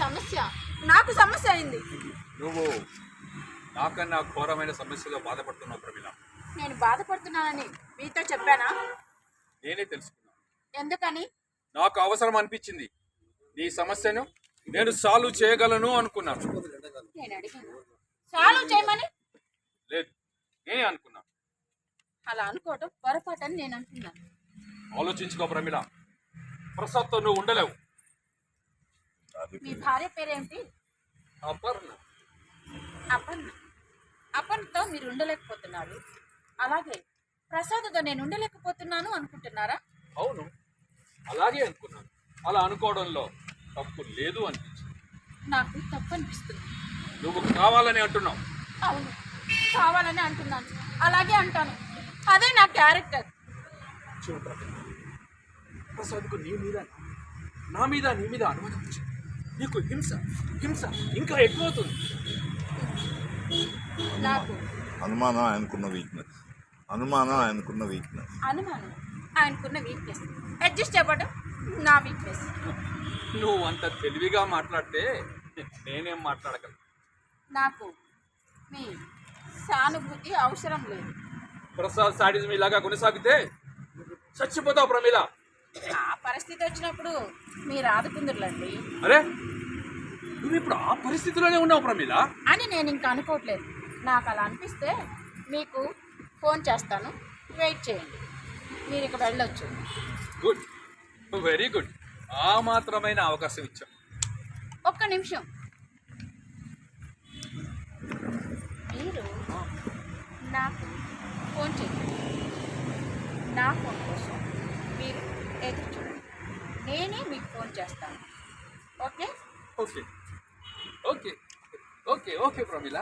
సమస్య నాకు సమస్య అయింది. నువ్వు నాకన్నా ఘోరమైన సమస్యలో బాధపడుతున్నావు ప్రమీల. నేను బాధపడుతున్నానని మీతో చెప్పానా? నేనే తెలుసుకున్నాను. ఎందుకని? నాకు అవసరం అనిపించింది. నీ సమస్యను నేను సాల్వ్ చేయగలను అనుకున్నాను. నేను అడిగాను సాల్వ్ చేయమని. లేదు, నేనే అనుకున్నాను. అలా అనుకోవటం పొరపాటని నేను అంటున్నాను. ఆలోచించుకో ప్రమీల, ప్రసాద్తో నువ్వు ఉండలేవు. మీ భార్య పేరేంటి? అపర్ణ. అపర్ణ. అపర్ణతో మీరు ఉండలేకపోతున్నారు, అలాగే ప్రసాద్తో నేను ఉండలేకపోతున్నాను అనుకుంటున్నారా? అవును, అలాగే అనుకున్నాను. అలా అనుకోవడంలో తప్పు లేదు అనిపించింది. నాకు తప్పు అనిపిస్తుంది. నువ్వు కావాలని అంటున్నావు. అవును, కావాలని అంటున్నాను, అలాగే అంటాను. అదే నా క్యారెక్టర్. చూడు, ప్రసాద్కు నీ మీద నా మీద నీ మీద అనుమానం వచ్చింది. నీకు హింస హింస ఇంకా ఎక్కువ అవుతుంది. నాకు అనుమానం ఆయనకున్న వీక్నెస్. అనుమానం ఆయనకున్న వీక్నెస్. అడ్జస్ట్ అవ్వడం నా వీక్నెస్. నువ్వు అంత తెలివిగా మాట్లాడితే నేనేం మాట్లాడగలను? నాకు మీ సానుభూతి అవసరం లేదు. ప్రసాద్ సాడిజం ఇలాగా కొనసాగితే చచ్చిపోతావు ప్రమీల. ఆ పరిస్థితి వచ్చినప్పుడు మీరు ఆదుకుందరులండి. అరే, నువ్వు ఇప్పుడు ఆ పరిస్థితిలోనే ఉన్నావు ప్రమీల అని నేను ఇంకా అనుకోవట్లేదు. నాకు అలా అనిపిస్తే మీకు ఫోన్ చేస్తాను, వెయిట్ చేయండి. మీరు ఇక వెళ్ళొచ్చు. Good, very good. ఆ మాత్రమైన అవకాశం ఇచ్చాం. ఒక్క నిమిషం. మీరు నాకు ఫోన్ చేయండి. నా ఫోన్ కోసం మీరు ఎదురు చూడండి. నేనే మీకు ఫోన్ చేస్తాను. Okay? Okay okay okay okay Pramila.